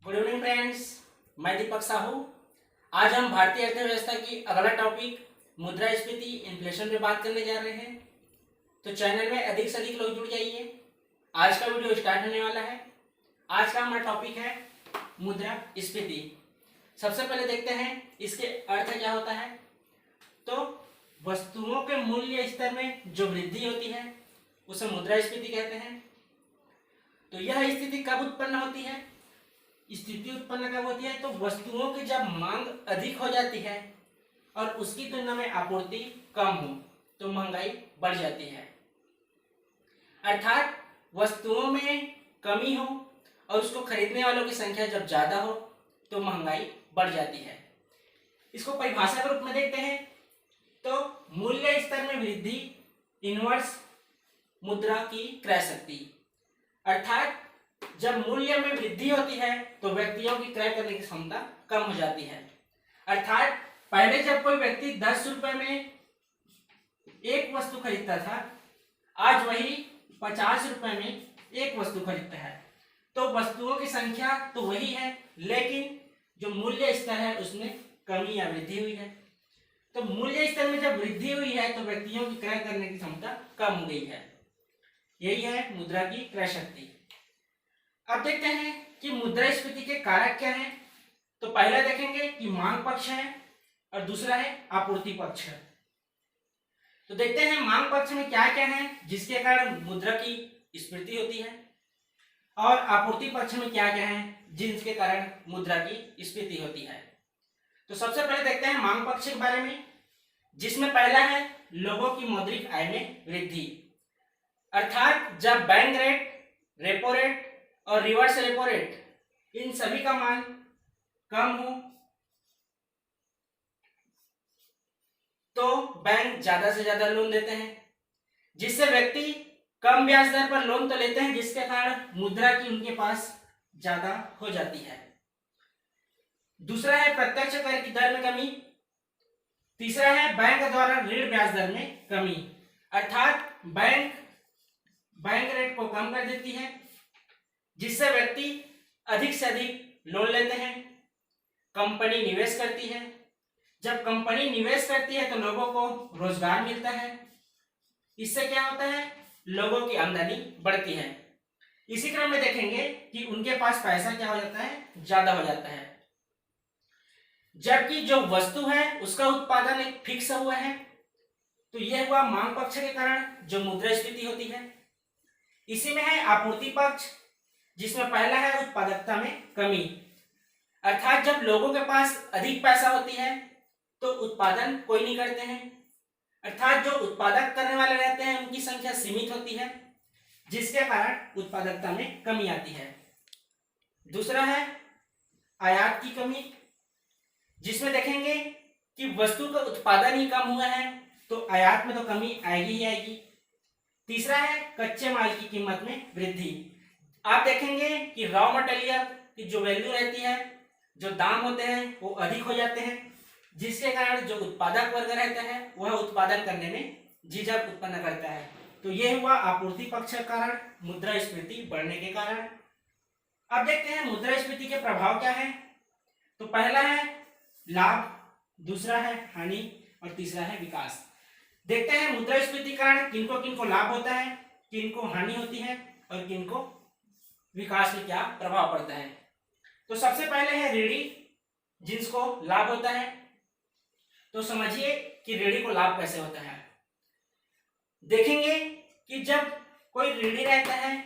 Good evening friends, मैं दीपक साहू। आज हम भारतीय अर्थव्यवस्था की अगला टॉपिक मुद्रास्फीति इन्फ्लेशन पे बात करने जा रहे हैं। तो चैनल में अधिक से अधिक लोग जुड़ जाइए। आज का वीडियो स्टार्ट होने वाला है। आज का हमारा टॉपिक है मुद्रास्फीति। सबसे पहले देखते हैं इसके अर्थ क्या होता है। तो वस्तुओं के मूल्य स्तर में जो वृद्धि होती है उसे मुद्रास्फीति कहते हैं। तो यह स्थिति कब उत्पन्न होती है? स्थिति उत्पन्न कब होती है? तो वस्तुओं की जब मांग अधिक हो जाती है और उसकी तुलना में आपूर्ति कम हो तो महंगाई बढ़ जाती है। अर्थात वस्तुओं में कमी हो और उसको खरीदने वालों की संख्या जब ज्यादा हो तो महंगाई बढ़ जाती है। इसको परिभाषा के रूप में देखते हैं तो मूल्य स्तर में वृद्धि इनवर्स मुद्रा की क्रय शक्ति। अर्थात जब मूल्य में वृद्धि होती है तो व्यक्तियों की क्रय करने की क्षमता कम हो जाती है। अर्थात पहले जब कोई व्यक्ति 10 रुपए में एक वस्तु खरीदता था, आज वही 50 रुपए में एक वस्तु खरीदता है। तो वस्तुओं की संख्या तो वही है, लेकिन जो मूल्य स्तर है उसमें कमी या वृद्धि हुई है। तो मूल्य स्तर में जब वृद्धि हुई है तो व्यक्तियों की क्रय करने की क्षमता कम हो गई है। यही है मुद्रा की क्रय शक्ति। अब देखते हैं कि मुद्रास्फीति के कारक क्या हैं। तो पहला देखेंगे कि मांग पक्ष है और दूसरा है आपूर्ति पक्ष। तो देखते हैं मांग पक्ष में क्या क्या है जिसके कारण मुद्रा की स्फीति होती है, और आपूर्ति पक्ष में क्या क्या है जिनके कारण मुद्रा की स्फीति होती है। तो सबसे पहले देखते हैं मांग पक्ष के बारे में, जिसमें पहला है लोगों की मौद्रिक आय में वृद्धि। अर्थात जब बैंक रेट, रेपो रेट और रिवर्स रेपो रेट इन सभी का मान कम हो तो बैंक ज्यादा से ज्यादा लोन देते हैं, जिससे व्यक्ति कम ब्याज दर पर लोन तो लेते हैं, जिसके कारण मुद्रा की उनके पास ज्यादा हो जाती है। दूसरा है प्रत्यक्ष कर की दर में कमी। तीसरा है बैंक द्वारा ऋण ब्याज दर में कमी। अर्थात बैंक रेट को कम कर देती है, जिससे व्यक्ति अधिक से अधिक लोन लेते हैं। कंपनी निवेश करती है। जब कंपनी निवेश करती है तो लोगों को रोजगार मिलता है। इससे क्या होता है? लोगों की आमदनी बढ़ती है। इसी क्रम में देखेंगे कि उनके पास पैसा क्या हो जाता है? ज्यादा हो जाता है। जबकि जो वस्तु है उसका उत्पादन एक फिक्स हुआ है। तो यह हुआ मांग पक्ष के कारण जो मुद्रास्फीति होती है। इसी में है आपूर्ति पक्ष, जिसमें पहला है उत्पादकता में कमी। अर्थात जब लोगों के पास अधिक पैसा होती है तो उत्पादन कोई नहीं करते हैं। अर्थात जो उत्पादक करने वाले रहते हैं उनकी संख्या सीमित होती है, जिसके कारण उत्पादकता में कमी आती है। दूसरा है आयात की कमी, जिसमें देखेंगे कि वस्तु का उत्पादन ही कम हुआ है तो आयात में तो कमी आएगी ही आएगी। तीसरा है कच्चे माल की कीमत में वृद्धि। आप देखेंगे कि रॉ मटेरियल की जो वैल्यू रहती है, जो दाम होते हैं वो अधिक हो जाते हैं, जिसके कारण जो उत्पादक वर्ग रहता है वह उत्पादन करने में झिझक उत्पन्न करता है। तो यह हुआ आपूर्ति पक्ष का कारण, मुद्रास्फीति बढ़ने के कारण। अब देखते हैं मुद्रास्फीति के प्रभाव क्या है। तो पहला है लाभ, दूसरा है हानि और तीसरा है विकास। देखते हैं मुद्रास्फीति के कारण किनको किनको लाभ होता है, किनको हानि होती है और किनको विकास में क्या प्रभाव पड़ता है। तो सबसे पहले है ऋणी, जिसको लाभ होता है। तो समझिए कि ऋणी को लाभ कैसे होता है। देखेंगे कि जब कोई ऋणी रहता है,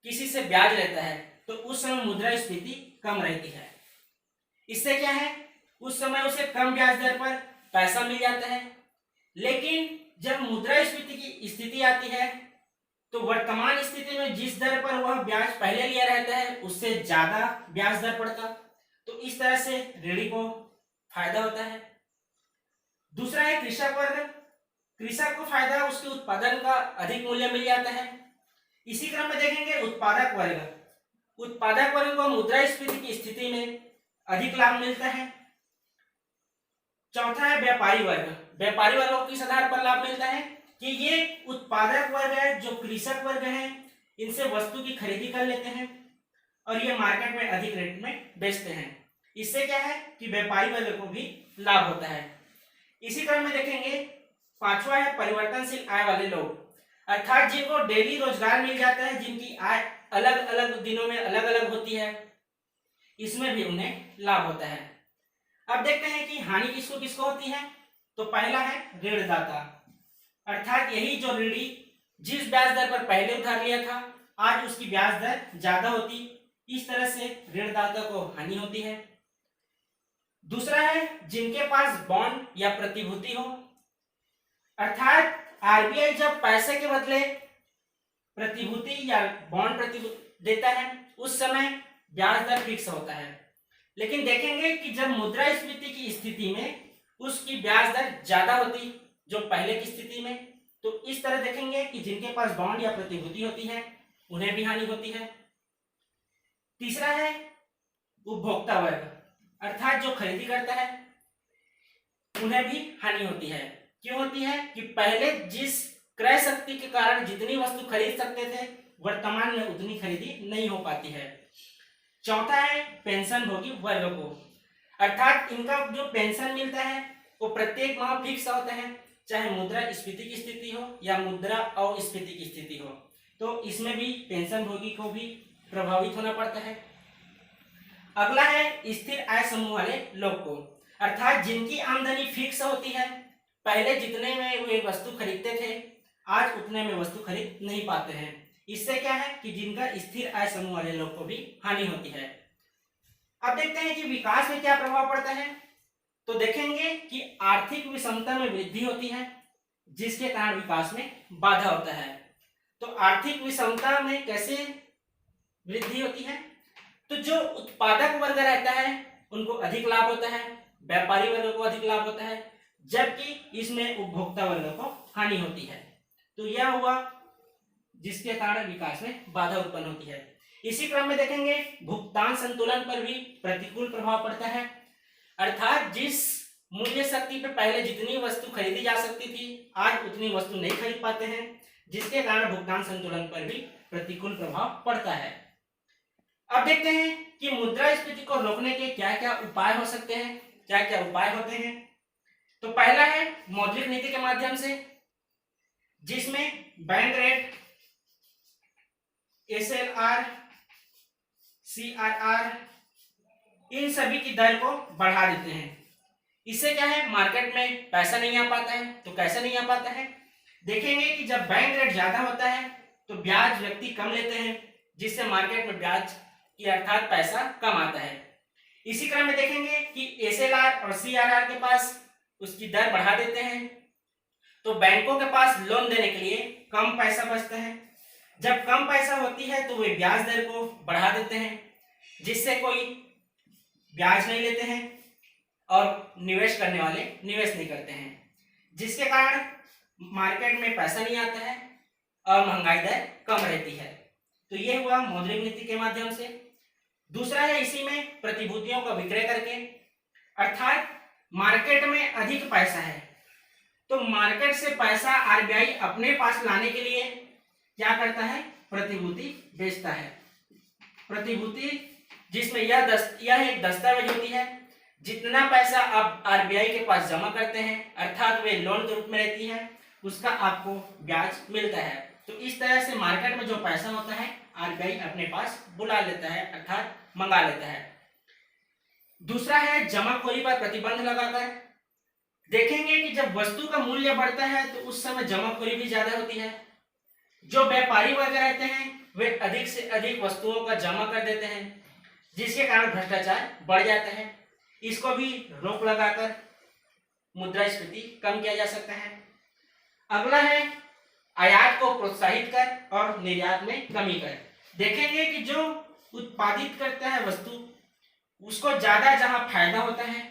किसी से ब्याज लेता है, तो उस समय मुद्रास्फीति कम रहती है। इससे क्या है? उस समय उसे कम ब्याज दर पर पैसा मिल जाता है। लेकिन जब मुद्रास्फीति की स्थिति आती है तो वर्तमान स्थिति में जिस दर पर वह ब्याज पहले लिया रहता है उससे ज्यादा ब्याज दर पड़ता, तो इस तरह से ऋणी को फायदा होता है। दूसरा है कृषक वर्ग। कृषक को फायदा, उसके उत्पादन का अधिक मूल्य मिल जाता है। इसी क्रम में देखेंगे उत्पादक वर्ग। उत्पादक वर्ग को मुद्रास्फीति की स्थिति में अधिक लाभ मिलता है। चौथा है व्यापारी वर्ग। व्यापारी वर्ग को किस आधार पर लाभ मिलता है कि ये उत्पादक वर्ग है, जो कृषक वर्ग है, इनसे वस्तु की खरीदी कर लेते हैं और ये मार्केट में अधिक रेट में बेचते हैं। इससे क्या है कि व्यापारी वर्ग को भी लाभ होता है। इसी क्रम में देखेंगे पांचवा है परिवर्तनशील आय वाले लोग, अर्थात जिनको डेली रोजगार मिल जाता है, जिनकी आय अलग अलग दिनों में अलग अलग होती है, इसमें भी उन्हें लाभ होता है। अब देखते हैं कि हानि किसको किसको होती है। तो पहला है ऋणदाता, अर्थात यही जो ऋणी जिस ब्याज दर पर पहले उधार लिया था, आज उसकी ब्याज दर ज्यादा होती, इस तरह से ऋणदाता को हानि होती है। दूसरा है जिनके पास बॉन्ड या प्रतिभूति हो, अर्थात आरबीआई जब पैसे के बदले प्रतिभूति या बॉन्ड प्रतिभूति देता है उस समय ब्याज दर फिक्स होता है, लेकिन देखेंगे कि जब मुद्रास्फीति की स्थिति में उसकी ब्याज दर ज्यादा होती जो पहले की स्थिति में, तो इस तरह देखेंगे कि जिनके पास बॉन्ड या प्रतिभूति होती है उन्हें भी हानि होती है। तीसरा है उपभोक्ता वर्ग, अर्थात जो खरीदी करता है उन्हें भी हानि होती है। क्यों होती है कि पहले जिस क्रय शक्ति के कारण जितनी वस्तु खरीद सकते थे वर्तमान में उतनी खरीदी नहीं हो पाती है। चौथा है पेंशन भोगी वर्ग को, अर्थात इनका जो पेंशन मिलता है वो प्रत्येक माह फिक्स होता है, चाहे मुद्रास्फीति की स्थिति हो या मुद्रा अस्फीति की स्थिति हो, तो इसमें भी पेंशन भोगी को भी प्रभावित होना पड़ता है। अगला है स्थिर आय समूह वाले लोग को, अर्थात जिनकी आमदनी फिक्स होती है, पहले जितने में वे वस्तु खरीदते थे आज उतने में वस्तु खरीद नहीं पाते हैं। इससे क्या है कि जिनका स्थिर आय समूह वाले लोग को भी हानि होती है। अब देखते हैं कि विकास में क्या प्रभाव पड़ता है। तो देखेंगे कि आर्थिक विषमता में वृद्धि होती है जिसके कारण विकास में बाधा होता है। तो आर्थिक विषमता में कैसे वृद्धि होती है, तो जो उत्पादक वर्ग रहता है उनको अधिक लाभ होता है, व्यापारी वर्ग को अधिक लाभ होता है, जबकि इसमें उपभोक्ता वर्ग को हानि होती है। तो यह हुआ जिसके कारण विकास में बाधा उत्पन्न होती है। इसी क्रम में देखेंगे भुगतान संतुलन पर भी प्रतिकूल प्रभाव पड़ता है, अर्थात जिस मूल्य शक्ति पर पहले जितनी वस्तु खरीदी जा सकती थी आज उतनी वस्तु नहीं खरीद पाते हैं, जिसके कारण भुगतान संतुलन पर भी प्रतिकूल प्रभाव पड़ता है। अब देखते हैं कि मुद्रास्फीति को रोकने के क्या क्या उपाय हो सकते हैं, क्या क्या उपाय होते हैं। तो पहला है मौद्रिक नीति के माध्यम से, जिसमें बैंक रेट, एसएलआर, सीआरआर इन सभी की दर को बढ़ा देते हैं। इससे क्या है मार्केट में पैसा नहीं आ पाता है। तो कैसे नहीं आ पाता है, देखेंगे कि जब बैंक रेट ज्यादा होता है तो ब्याज व्यक्ति कम लेते हैं, जिससे मार्केट में ब्याज की अर्थात पैसा कम आता है। इसी क्रम में देखेंगे कि एसएलआर और सीआरआर के पास उसकी दर बढ़ा देते हैं, तो बैंकों के पास लोन देने के लिए कम पैसा बचता है। जब कम पैसा होती है तो वे ब्याज दर को बढ़ा देते हैं, जिससे कोई ब्याज नहीं लेते हैं और निवेश करने वाले निवेश नहीं करते हैं, जिसके कारण मार्केट में पैसा नहीं आता है और महंगाई दर कम रहती है। तो ये हुआ मौद्रिक नीति के माध्यम से। दूसरा है इसी में प्रतिभूतियों का विक्रय करके, अर्थात मार्केट में अधिक पैसा है तो मार्केट से पैसा आरबीआई अपने पास लाने के लिए क्या करता है, प्रतिभूति बेचता है। प्रतिभूति जिसमें यह एक दस्तावेज होती है, जितना पैसा आप आरबीआई के पास जमा करते हैं अर्थात वे लोन के रूप में रहती है, उसका आपको ब्याज मिलता है। तो इस तरह से मार्केट में जो पैसा होता है आरबीआई अपने पास बुला लेता है अर्थात मंगा लेता है। दूसरा है जमाखोरी पर प्रतिबंध लगाकर, देखेंगे कि जब वस्तु का मूल्य बढ़ता है तो उस समय जमाखोरी भी ज्यादा होती है। जो व्यापारी वर्ग रहते हैं वे अधिक से अधिक वस्तुओं का जमा कर देते हैं, जिसके कारण भ्रष्टाचार बढ़ जाता है। इसको भी रोक लगाकर मुद्रास्फीति कम किया जा सकता है। अगला है आयात को प्रोत्साहित कर और निर्यात में कमी कर, देखेंगे कि जो उत्पादित करता है वस्तु उसको ज्यादा जहां फायदा होता है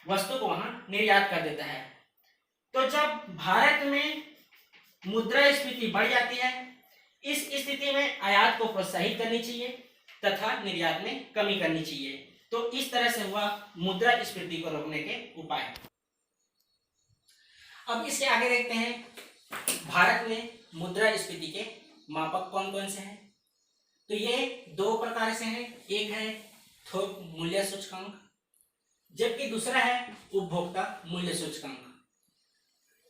वस्तु को वहां निर्यात कर देता है। तो जब भारत में मुद्रास्फीति बढ़ जाती है इस स्थिति में आयात को प्रोत्साहित करनी चाहिए तथा निर्यात में कमी करनी चाहिए। तो इस तरह से हुआ मुद्रास्फीति को रोकने के उपाय। अब इससे आगे देखते हैं भारत में मुद्रास्फीति के मापक कौन कौन से हैं। तो ये दो प्रकार से है, एक है थोक मूल्य सूचकांक, जबकि दूसरा है उपभोक्ता मूल्य सूचकांक।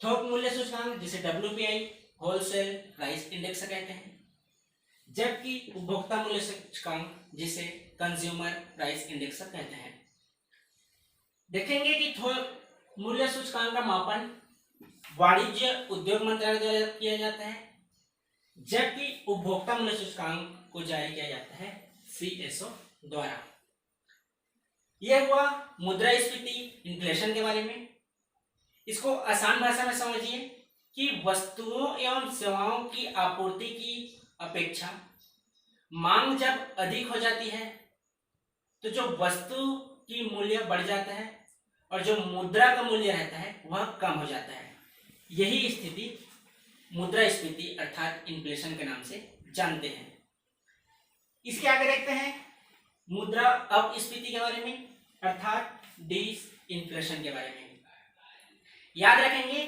थोक मूल्य सूचकांक जिसे WPI होलसेल प्राइस इंडेक्स कहते हैं, जबकि उपभोक्ता मूल्य सूचकांक जिसे कंज्यूमर प्राइस इंडेक्स कहते हैं। देखेंगे कि थोक मूल्य सूचकांक का मापन वाणिज्य उद्योग मंत्रालय द्वारा किया जाता है, जबकि उपभोक्ता मूल्य सूचकांक को जारी किया जाता है CSO द्वारा। यह हुआ मुद्रास्फीति इन्फ्लेशन के बारे में। इसको आसान भाषा में समझिए कि वस्तुओं एवं सेवाओं की आपूर्ति की अपेक्षा मांग जब अधिक हो जाती है तो जो वस्तु की मूल्य बढ़ जाता है और जो मुद्रा का मूल्य रहता है वह कम हो जाता है। यही स्थिति मुद्रास्फीति अर्थात इन्फ्लेशन के नाम से जानते हैं। इसके आगे देखते हैं मुद्रा अपस्फीति के बारे में अर्थात डिसइन्फ्लेशन के बारे में। याद रखेंगे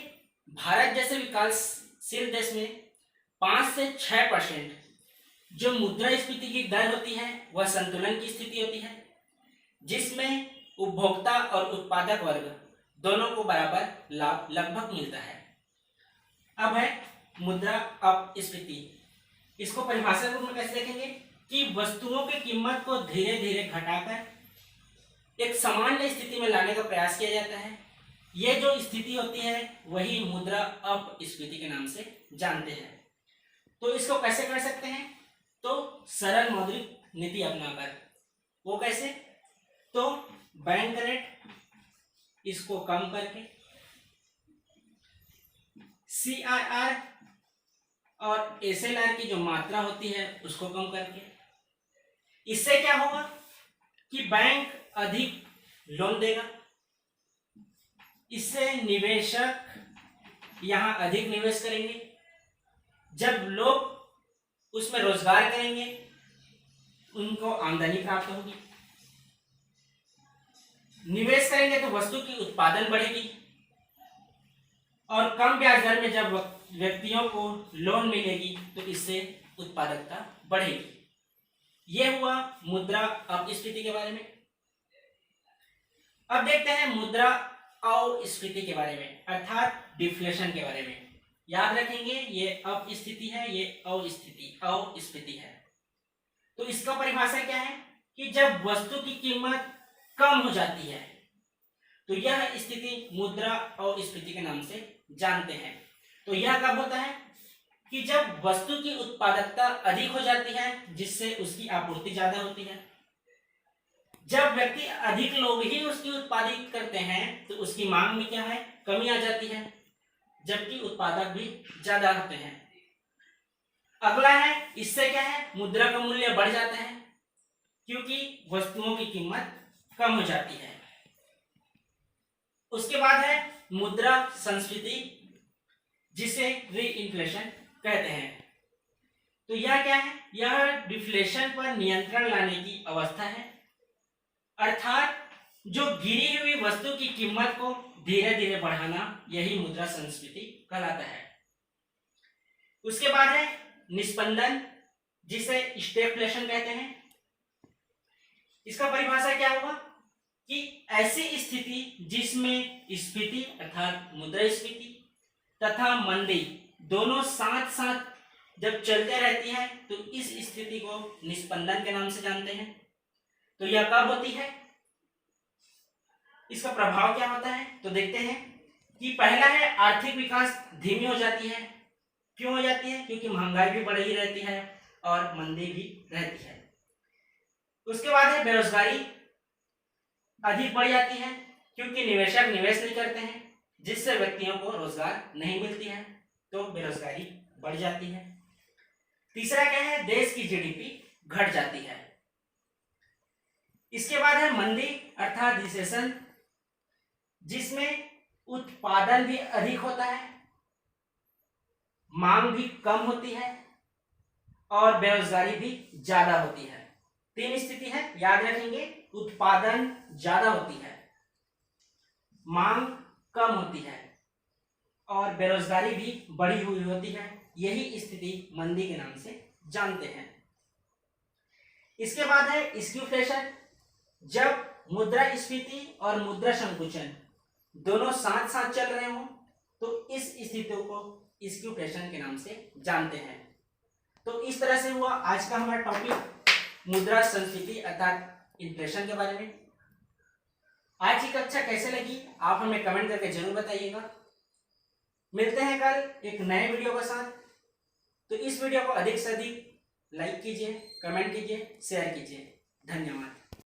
भारत जैसे विकासशील देश में 5 से 6% जो मुद्रास्फीति की दर होती है वह संतुलन की स्थिति होती है, जिसमें उपभोक्ता और उत्पादक वर्ग दोनों को बराबर लाभ लगभग मिलता है। अब है मुद्रा अपस्फीति। इसको परिभाषा रूप में कैसे देखेंगे कि वस्तुओं की कीमत को धीरे धीरे घटाकर एक सामान्य स्थिति में लाने का प्रयास किया जाता है। यह जो स्थिति होती है वही मुद्रा अपस्फीति के नाम से जानते हैं। तो इसको कैसे कर सकते हैं? तो सरल मौद्रिक नीति अपनाकर। वो कैसे? तो बैंक रेट इसको कम करके, CRR और SLR की जो मात्रा होती है उसको कम करके। इससे क्या होगा कि बैंक अधिक लोन देगा, इससे निवेशक यहां अधिक निवेश करेंगे। जब लोग उसमें रोजगार करेंगे उनको आमदनी प्राप्त होगी, निवेश करेंगे तो वस्तु की उत्पादन बढ़ेगी और कम ब्याज दर में जब व्यक्तियों को लोन मिलेगी तो इससे उत्पादकता बढ़ेगी। यह हुआ मुद्रा अपस्फीति के बारे में। अब देखते हैं मुद्रा अस्फीति के बारे में अर्थात डिफ्लेशन के बारे में। याद रखेंगे ये अपस्थिति है, ये अस्फीति है। तो इसका परिभाषा क्या है कि जब वस्तु की कीमत कम हो जाती है तो यह स्थिति मुद्रा अस्फीति के नाम से जानते हैं। तो यह कब होता है कि जब वस्तु की उत्पादकता अधिक हो जाती है जिससे उसकी आपूर्ति ज्यादा होती है। जब व्यक्ति अधिक लोग ही उसकी उत्पादित करते हैं तो उसकी मांग में क्या है? कमी आ जाती है, जबकि उत्पादक भी ज्यादा होते हैं। अगला है, इससे क्या है? मुद्रा का मूल्य बढ़ जाता है क्योंकि वस्तुओं की कीमत कम हो जाती है। उसके बाद है मुद्रा संस्फीति जिसे रीइन्फ्लेशन कहते हैं। तो यह क्या है? यह डिफ्लेशन पर नियंत्रण लाने की अवस्था है, अर्थात जो गिरी हुई वस्तु की कीमत को धीरे धीरे बढ़ाना, यही मुद्रा संस्फीति कहलाता है। उसके बाद है निस्पंदन जिसे स्टेगफ्लेशन कहते हैं। इसका परिभाषा क्या होगा कि ऐसी स्थिति जिसमें स्फीति अर्थात मुद्रास्फीति तथा मंदी दोनों साथ साथ जब चलते रहती है तो इस स्थिति को निस्पंदन के नाम से जानते हैं। तो यह कब होती है? इसका प्रभाव क्या होता है? तो देखते हैं कि पहला है आर्थिक विकास धीमी हो जाती है। क्यों हो जाती है? क्योंकि महंगाई भी बढ़ ही रहती है और मंदी भी रहती है। उसके बाद है बेरोजगारी अधिक बढ़ जाती है क्योंकि निवेशक निवेश नहीं करते हैं जिससे व्यक्तियों को रोजगार नहीं मिलती है, तो बेरोजगारी बढ़ जाती है। तीसरा क्या है? देश की GDP घट जाती है। इसके बाद है मंदी अर्थात रिसेशन जिसमें उत्पादन भी अधिक होता है, मांग भी कम होती है और बेरोजगारी भी ज्यादा होती है। तीन स्थिति है, याद रखेंगे। उत्पादन ज्यादा होती है, मांग कम होती है और बेरोजगारी भी बढ़ी हुई होती है। यही स्थिति मंदी के नाम से जानते हैं। इसके बाद है स्क्यूफ्लेशन। जब मुद्रास्फीति और मुद्रा संकुचन दोनों साथ साथ चल रहे हो तो इस स्थिति को स्क्यूफ्लेशन के नाम से जानते हैं। तो इस तरह से हुआ आज का हमारा टॉपिक मुद्रा संस्फीति अर्थात इन्फ्लेशन के बारे में। आज की कक्षा कैसे लगी आप हमें कमेंट करके जरूर बताइएगा। मिलते हैं कल एक नए वीडियो के साथ। तो इस वीडियो को अधिक से अधिक लाइक कीजिए, कमेंट कीजिए, शेयर कीजिए। धन्यवाद।